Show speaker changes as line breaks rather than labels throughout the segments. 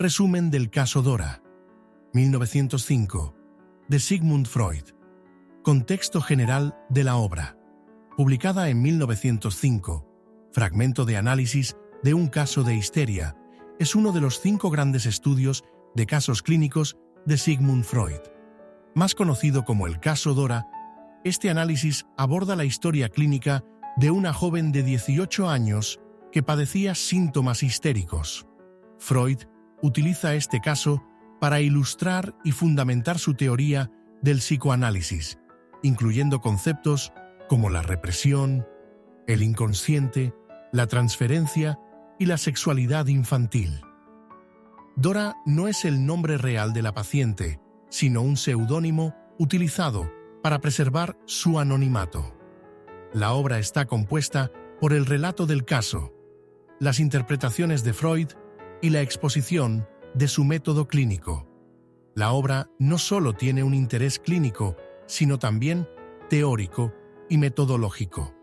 Resumen del caso Dora, 1905, de Sigmund Freud. Contexto general de la obra. Publicada en 1905, fragmento de análisis de un caso de histeria, es uno de los 5 grandes estudios de casos clínicos de Sigmund Freud. Más conocido como el caso Dora, este análisis aborda la historia clínica de una joven de 18 años que padecía síntomas histéricos. Freud utiliza este caso para ilustrar y fundamentar su teoría del psicoanálisis, incluyendo conceptos como la represión, el inconsciente, la transferencia y la sexualidad infantil. Dora no es el nombre real de la paciente, sino un seudónimo utilizado para preservar su anonimato. La obra está compuesta por el relato del caso, las interpretaciones de Freud y la exposición de su método clínico. La obra no solo tiene un interés clínico, sino también teórico y metodológico.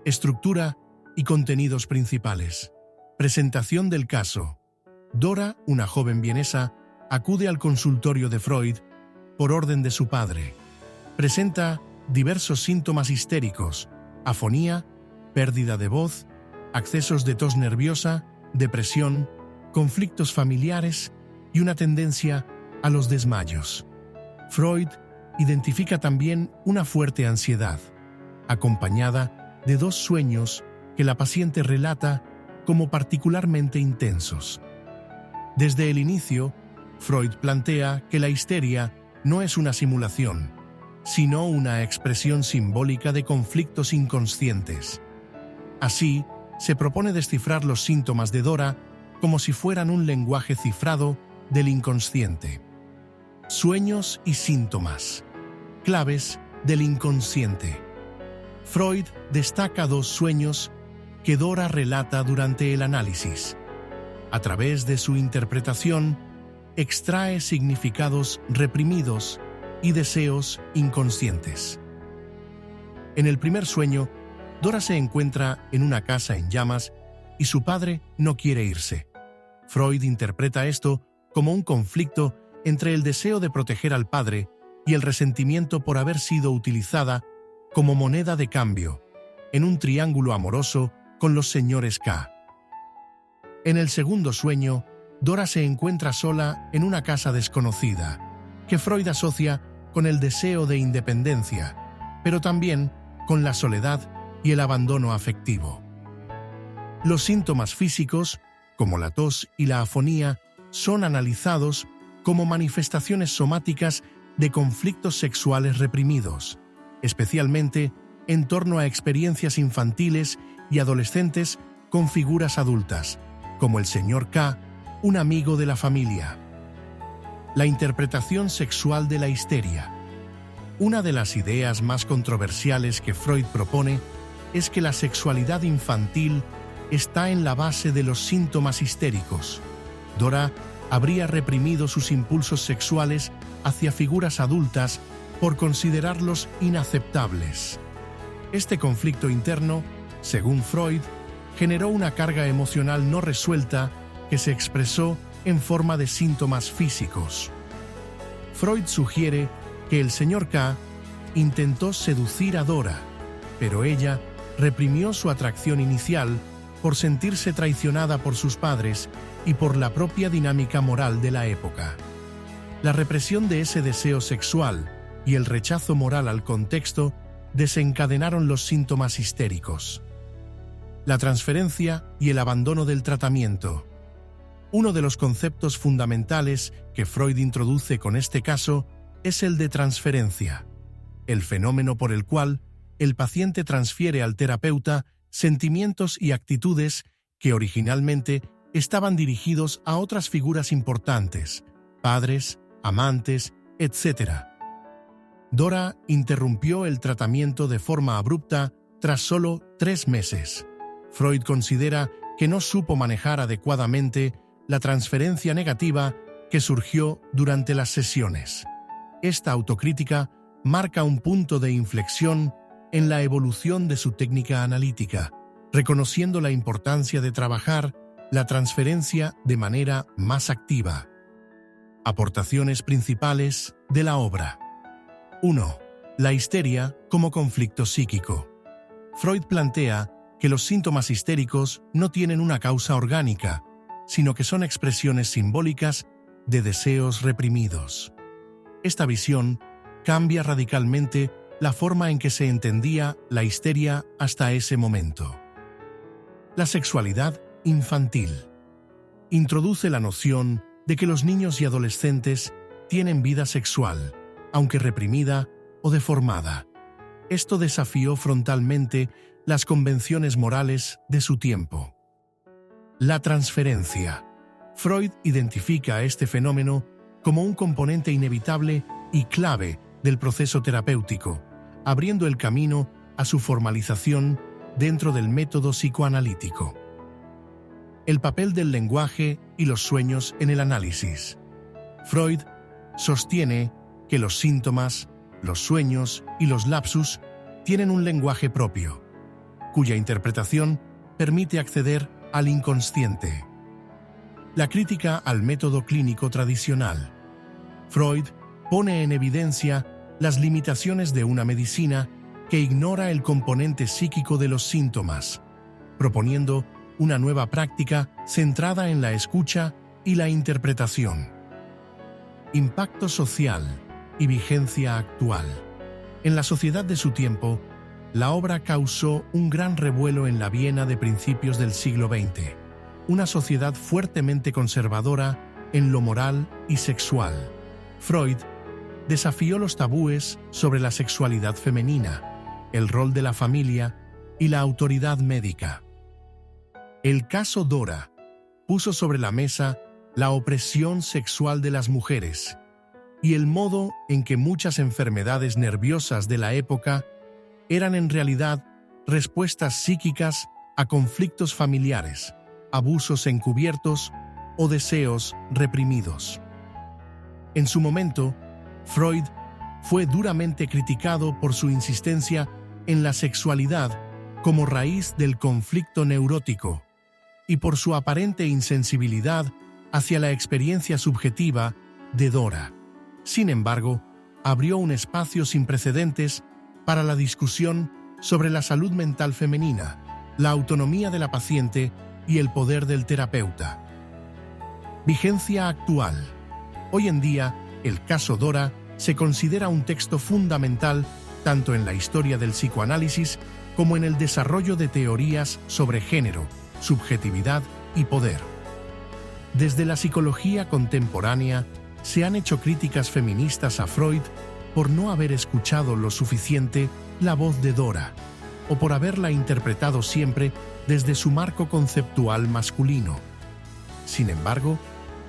Estructura y contenidos principales. Presentación del caso. Dora, una joven vienesa, acude al consultorio de Freud por orden de su padre. Presenta diversos síntomas histéricos: afonía, pérdida de voz, accesos de tos nerviosa, depresión, conflictos familiares y una tendencia a los desmayos. Freud identifica también una fuerte ansiedad, acompañada de 2 sueños que la paciente relata como particularmente intensos. Desde el inicio, Freud plantea que la histeria no es una simulación, sino una expresión simbólica de conflictos inconscientes. Así, se propone descifrar los síntomas de Dora como si fueran un lenguaje cifrado del inconsciente. Sueños y síntomas. Claves del inconsciente. Freud destaca 2 sueños que Dora relata durante el análisis. A través de su interpretación, extrae significados reprimidos y deseos inconscientes. En el primer sueño, Dora se encuentra en una casa en llamas y su padre no quiere irse. Freud interpreta esto como un conflicto entre el deseo de proteger al padre y el resentimiento por haber sido utilizada como moneda de cambio en un triángulo amoroso con los señores K. En el segundo sueño, Dora se encuentra sola en una casa desconocida, que Freud asocia con el deseo de independencia, pero también con la soledad y el abandono afectivo. Los síntomas físicos, como la tos y la afonía, son analizados como manifestaciones somáticas de conflictos sexuales reprimidos, especialmente en torno a experiencias infantiles y adolescentes con figuras adultas, como el señor K, un amigo de la familia. La interpretación sexual de la histeria. Una de las ideas más controversiales que Freud propone es que la sexualidad infantil está en la base de los síntomas histéricos. Dora habría reprimido sus impulsos sexuales hacia figuras adultas por considerarlos inaceptables. Este conflicto interno, según Freud, generó una carga emocional no resuelta que se expresó en forma de síntomas físicos. Freud sugiere que el señor K intentó seducir a Dora, pero ella reprimió su atracción inicial por sentirse traicionada por sus padres y por la propia dinámica moral de la época. La represión de ese deseo sexual y el rechazo moral al contexto desencadenaron los síntomas histéricos. La transferencia y el abandono del tratamiento. Uno de los conceptos fundamentales que Freud introduce con este caso es el de transferencia, el fenómeno por el cual el paciente transfiere al terapeuta sentimientos y actitudes que originalmente estaban dirigidos a otras figuras importantes, padres, amantes, etc. Dora interrumpió el tratamiento de forma abrupta tras solo 3 meses. Freud considera que no supo manejar adecuadamente la transferencia negativa que surgió durante las sesiones. Esta autocrítica marca un punto de inflexión en la evolución de su técnica analítica, reconociendo la importancia de trabajar la transferencia de manera más activa. Aportaciones principales de la obra. 1. La histeria como conflicto psíquico. Freud plantea que los síntomas histéricos no tienen una causa orgánica, sino que son expresiones simbólicas de deseos reprimidos. Esta visión cambia radicalmente la forma en que se entendía la histeria hasta ese momento. La sexualidad infantil. Introduce la noción de que los niños y adolescentes tienen vida sexual, aunque reprimida o deformada. Esto desafió frontalmente las convenciones morales de su tiempo. La transferencia. Freud identifica este fenómeno como un componente inevitable y clave del proceso terapéutico, abriendo el camino a su formalización dentro del método psicoanalítico. El papel del lenguaje y los sueños en el análisis. Freud sostiene que los síntomas, los sueños y los lapsus tienen un lenguaje propio, cuya interpretación permite acceder al inconsciente. La crítica al método clínico tradicional. Freud pone en evidencia las limitaciones de una medicina que ignora el componente psíquico de los síntomas, proponiendo una nueva práctica centrada en la escucha y la interpretación. Impacto social y vigencia actual. En la sociedad de su tiempo, la obra causó un gran revuelo en la Viena de principios del siglo XX, una sociedad fuertemente conservadora en lo moral y sexual. Freud desafió los tabúes sobre la sexualidad femenina, el rol de la familia y la autoridad médica. El caso Dora puso sobre la mesa la opresión sexual de las mujeres y el modo en que muchas enfermedades nerviosas de la época eran en realidad respuestas psíquicas a conflictos familiares, abusos encubiertos o deseos reprimidos. En su momento, Freud fue duramente criticado por su insistencia en la sexualidad como raíz del conflicto neurótico y por su aparente insensibilidad hacia la experiencia subjetiva de Dora. Sin embargo, abrió un espacio sin precedentes para la discusión sobre la salud mental femenina, la autonomía de la paciente y el poder del terapeuta. Vigencia actual. Hoy en día, el caso Dora se considera un texto fundamental tanto en la historia del psicoanálisis como en el desarrollo de teorías sobre género, subjetividad y poder. Desde la psicología contemporánea, se han hecho críticas feministas a Freud por no haber escuchado lo suficiente la voz de Dora, o por haberla interpretado siempre desde su marco conceptual masculino. Sin embargo,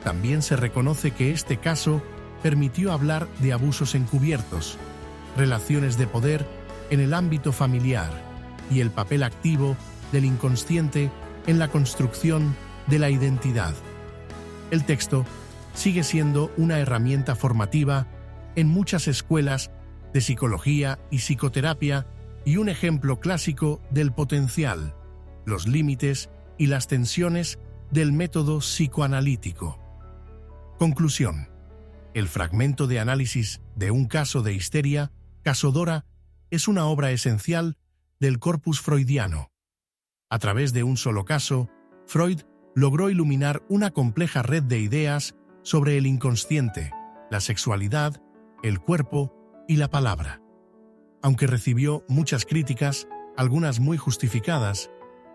también se reconoce que este caso permitió hablar de abusos encubiertos, relaciones de poder en el ámbito familiar y el papel activo del inconsciente en la construcción de la identidad. El texto sigue siendo una herramienta formativa en muchas escuelas de psicología y psicoterapia y un ejemplo clásico del potencial, los límites y las tensiones del método psicoanalítico. Conclusión. El fragmento de análisis de un caso de histeria, caso Dora, es una obra esencial del corpus freudiano. A través de un solo caso, Freud logró iluminar una compleja red de ideas sobre el inconsciente, la sexualidad, el cuerpo y la palabra. Aunque recibió muchas críticas, algunas muy justificadas,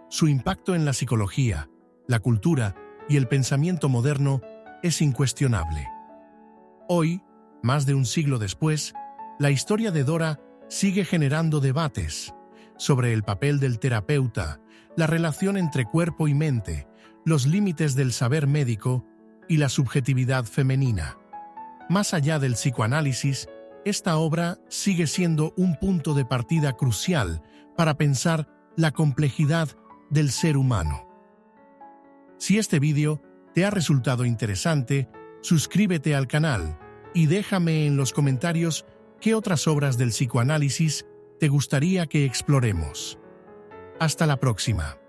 su impacto en la psicología, la cultura y el pensamiento moderno es incuestionable. Hoy, más de un siglo después, la historia de Dora sigue generando debates sobre el papel del terapeuta, la relación entre cuerpo y mente, los límites del saber médico y la subjetividad femenina. Más allá del psicoanálisis, esta obra sigue siendo un punto de partida crucial para pensar la complejidad del ser humano. Si este vídeo te ha resultado interesante, suscríbete al canal y déjame en los comentarios qué otras obras del psicoanálisis te gustaría que exploremos. Hasta la próxima.